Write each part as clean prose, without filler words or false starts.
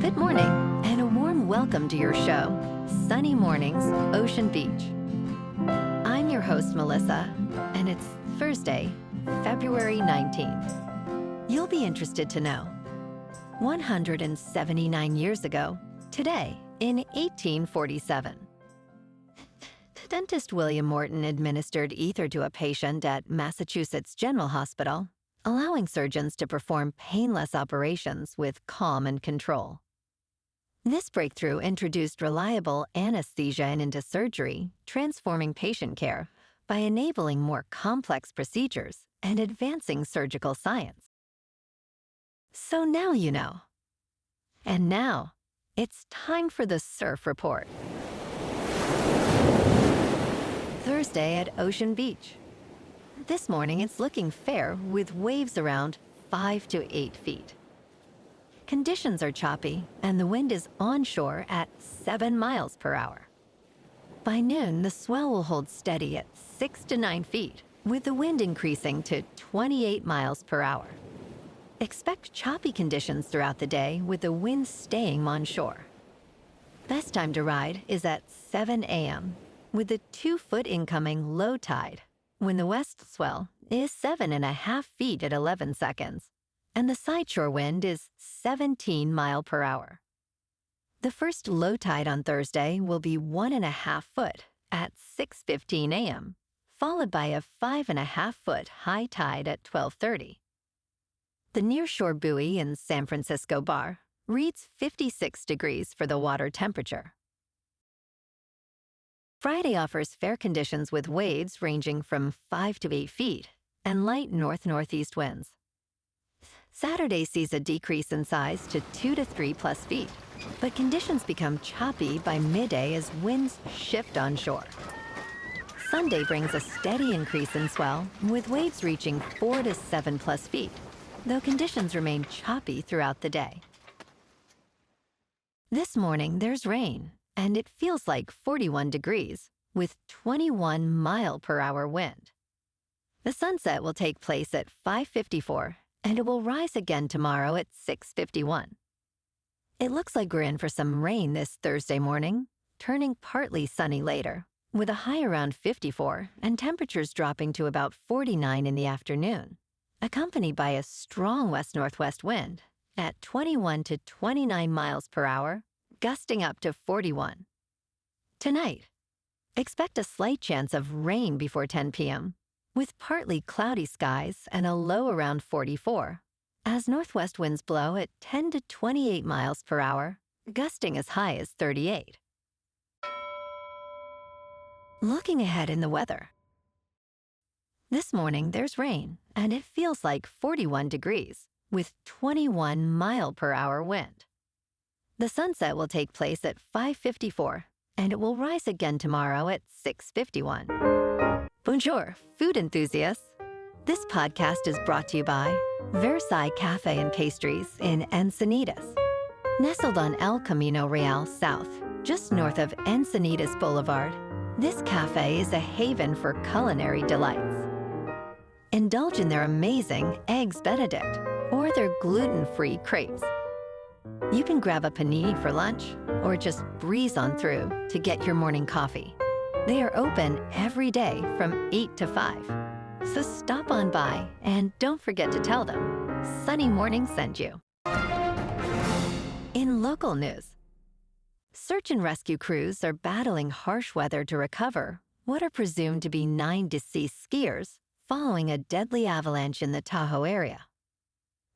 Good morning, and a warm welcome to your show, Sunny Mornings, Ocean Beach. I'm your host, Melissa, and it's Thursday, February 19th. You'll be interested to know, 179 years ago, today, in 1847, dentist William Morton administered ether to a patient at Massachusetts General Hospital, allowing surgeons to perform painless operations with calm and control. This breakthrough introduced reliable anesthesia into surgery, transforming patient care by enabling more complex procedures and advancing surgical science. So now you know. And now, it's time for the Surf Report. Thursday at Ocean Beach. This morning it's looking fair with waves around 5 to 8 feet. Conditions are choppy and the wind is onshore at 7 miles per hour. By noon, the swell will hold steady at 6 to 9 feet, with the wind increasing to 28 miles per hour. Expect choppy conditions throughout the day with the wind staying onshore. Best time to ride is at 7 a.m. with the 2-foot incoming low tide, when the west swell is 7.5 feet at 11 seconds, and the sideshore wind is 17 miles per hour. The first low tide on Thursday will be 1.5 foot at 6:15 a.m., followed by a 5.5 foot high tide at 12:30. The nearshore buoy in San Francisco Bar reads 56 degrees for the water temperature. Friday offers fair conditions with waves ranging from 5 to 8 feet and light north-northeast winds. Saturday sees a decrease in size to 2 to 3 plus feet, but conditions become choppy by midday as winds shift onshore. Sunday brings a steady increase in swell, with waves reaching 4 to 7 plus feet, though conditions remain choppy throughout the day. This morning there's rain, and it feels like 41 degrees, with 21 mile per hour wind. The sunset will take place at 5:54, and it will rise again tomorrow at 6:51. It looks like we're in for some rain this Thursday morning, turning partly sunny later, with a high around 54 and temperatures dropping to about 49 in the afternoon, accompanied by a strong west-northwest wind at 21 to 29 miles per hour, gusting up to 41. Tonight, expect a slight chance of rain before 10 p.m., with partly cloudy skies and a low around 44, as northwest winds blow at 10 to 28 miles per hour, gusting as high as 38. Looking ahead in the weather. This morning there's rain, and it feels like 41 degrees, with 21 mile per hour wind. The sunset will take place at 5:54, and it will rise again tomorrow at 6:51. Bonjour, food enthusiasts. This podcast is brought to you by Versailles Cafe and Pastries in Encinitas. Nestled on El Camino Real South, just north of Encinitas Boulevard, this cafe is a haven for culinary delights. Indulge in their amazing Eggs Benedict or their gluten-free crepes. You can grab a panini for lunch or just breeze on through to get your morning coffee. They are open every day from 8 to 5. So stop on by and don't forget to tell them Sunny Morning sent you. In local news, search and rescue crews are battling harsh weather to recover what are presumed to be 9 deceased skiers following a deadly avalanche in the Tahoe area.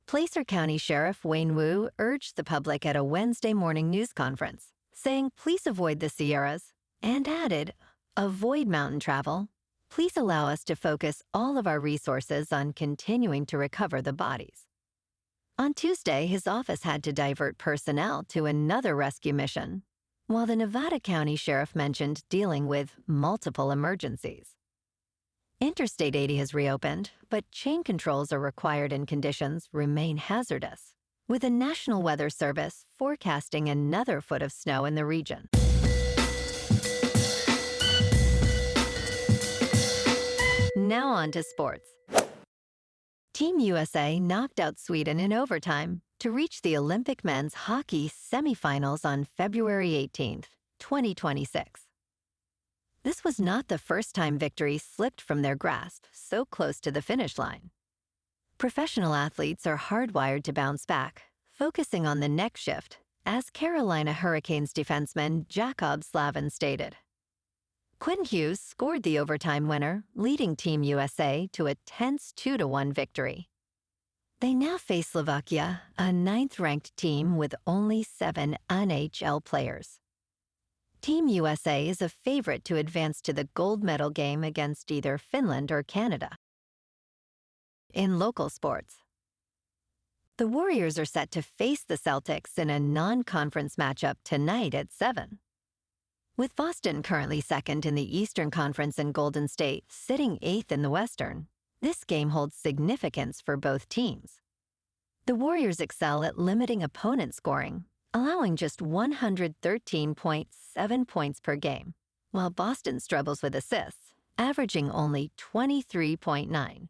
Placer County Sheriff Wayne Wu urged the public at a Wednesday morning news conference, saying please avoid the Sierras, and added, avoid mountain travel. Please allow us to focus all of our resources on continuing to recover the bodies. On Tuesday, his office had to divert personnel to another rescue mission, while the Nevada County Sheriff mentioned dealing with multiple emergencies. Interstate 80 has reopened, but chain controls are required and conditions remain hazardous, with the National Weather Service forecasting another foot of snow in the region. Now on to sports. Team USA knocked out Sweden in overtime, to reach the Olympic men's hockey semifinals on February 18, 2026. This was not the first time victory slipped from their grasp so close to the finish line. Professional athletes are hardwired to bounce back, focusing on the next shift, as Carolina Hurricanes defenseman Jacob Slavin stated. Quinn Hughes scored the overtime winner, leading Team USA to a tense 2-1 victory. They now face Slovakia, a ninth-ranked team with only 7 NHL players. Team USA is a favorite to advance to the gold medal game against either Finland or Canada. In local sports, the Warriors are set to face the Celtics in a non-conference matchup tonight at 7. With Boston currently second in the Eastern Conference and Golden State sitting 8th in the Western, this game holds significance for both teams. The Warriors excel at limiting opponent scoring, allowing just 113.7 points per game, while Boston struggles with assists, averaging only 23.9.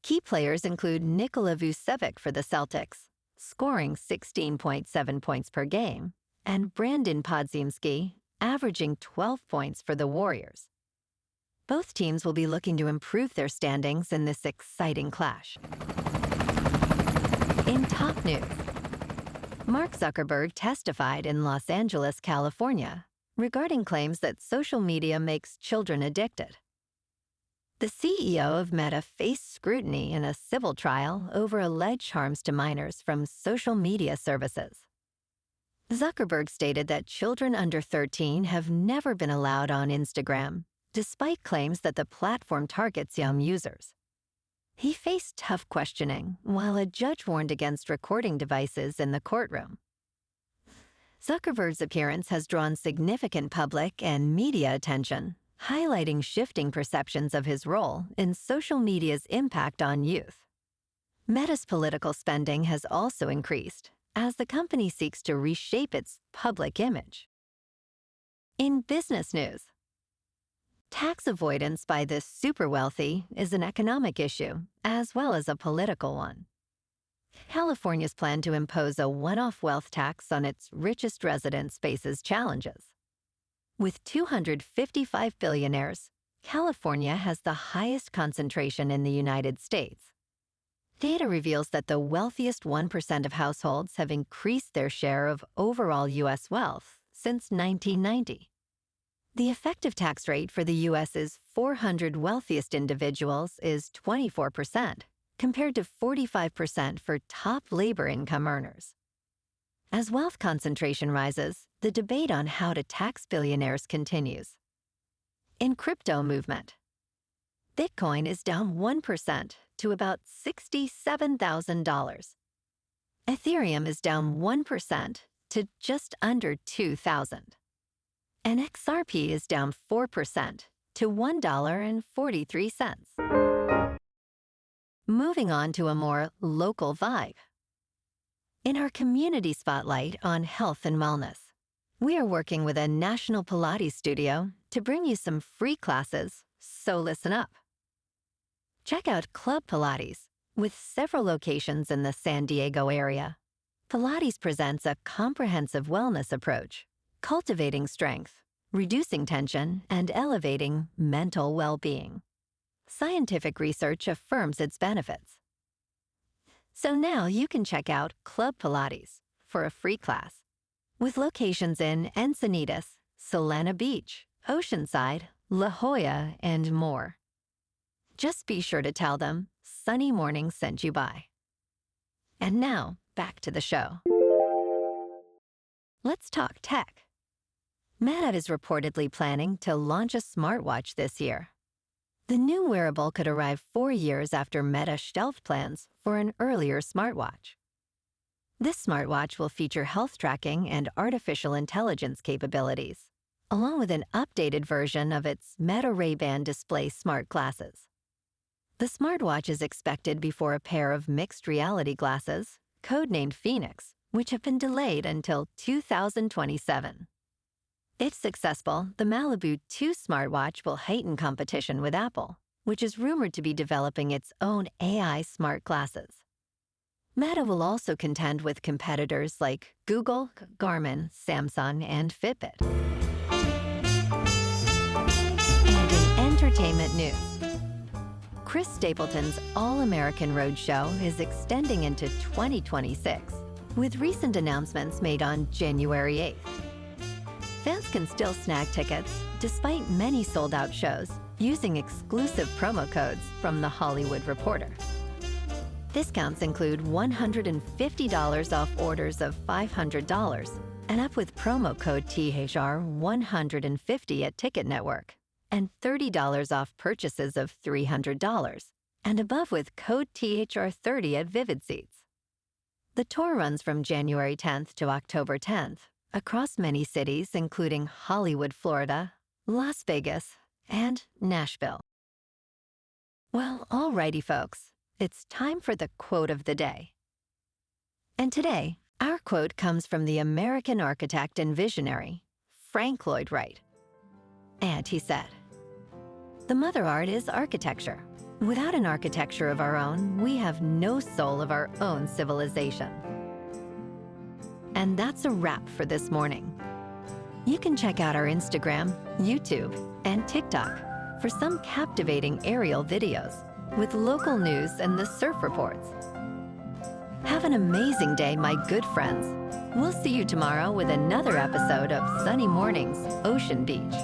Key players include Nikola Vucevic for the Celtics, scoring 16.7 points per game, and Brandon Podziemski, averaging 12 points for the Warriors. Both teams will be looking to improve their standings in this exciting clash. In top news, Mark Zuckerberg testified in Los Angeles, California, regarding claims that social media makes children addicted. The CEO of Meta faced scrutiny in a civil trial over alleged harms to minors from social media services. Zuckerberg stated that children under 13 have never been allowed on Instagram, despite claims that the platform targets young users. He faced tough questioning, while a judge warned against recording devices in the courtroom. Zuckerberg's appearance has drawn significant public and media attention, highlighting shifting perceptions of his role in social media's impact on youth. Meta's political spending has also increased, as the company seeks to reshape its public image. In business news, tax avoidance by the super wealthy is an economic issue, as well as a political one. California's plan to impose a one-off wealth tax on its richest residents faces challenges. With 255 billionaires, California has the highest concentration in the United States. Data reveals that the wealthiest 1% of households have increased their share of overall U.S. wealth since 1990. The effective tax rate for the U.S.'s 400 wealthiest individuals is 24%, compared to 45% for top labor income earners. As wealth concentration rises, the debate on how to tax billionaires continues. In crypto movement, Bitcoin is down 1% to about $67,000. Ethereum is down 1% to just under $2,000. And XRP is down 4% to $1.43. Moving on to a more local vibe. In our community spotlight on health and wellness, we are working with a national Pilates studio to bring you some free classes, so listen up. Check out Club Pilates, with several locations in the San Diego area. Pilates presents a comprehensive wellness approach, cultivating strength, reducing tension, and elevating mental well-being. Scientific research affirms its benefits. So now you can check out Club Pilates for a free class, with locations in Encinitas, Solana Beach, Oceanside, La Jolla, and more. Just be sure to tell them Sunny Morning sent you by. And now, back to the show. Let's talk tech. Meta is reportedly planning to launch a smartwatch this year. The new wearable could arrive 4 years after Meta shelved plans for an earlier smartwatch. This smartwatch will feature health tracking and artificial intelligence capabilities, along with an updated version of its Meta Ray-Ban display smart glasses. The smartwatch is expected before a pair of mixed reality glasses, codenamed Phoenix, which have been delayed until 2027. If successful, the Malibu 2 smartwatch will heighten competition with Apple, which is rumored to be developing its own AI smart glasses. Meta will also contend with competitors like Google, Garmin, Samsung, and Fitbit. And in entertainment news, Chris Stapleton's All-American Roadshow is extending into 2026, with recent announcements made on January 8th. Fans can still snag tickets, despite many sold-out shows, using exclusive promo codes from The Hollywood Reporter. Discounts include $150 off orders of $500 and up with promo code THR150 at Ticket Network, and $30 off purchases of $300 and above with code THR30 at Vivid Seats. The tour runs from January 10th to October 10th across many cities, including Hollywood, Florida, Las Vegas, and Nashville. Well, alrighty, folks. It's time for the quote of the day. And today, our quote comes from the American architect and visionary, Frank Lloyd Wright. And he said, "The mother art is architecture. Without an architecture of our own, we have no soul of our own civilization." And that's a wrap for this morning. You can check out our Instagram, YouTube, and TikTok for some captivating aerial videos with local news and the surf reports. Have an amazing day, my good friends. We'll see you tomorrow with another episode of Sunny Mornings, Ocean Beach.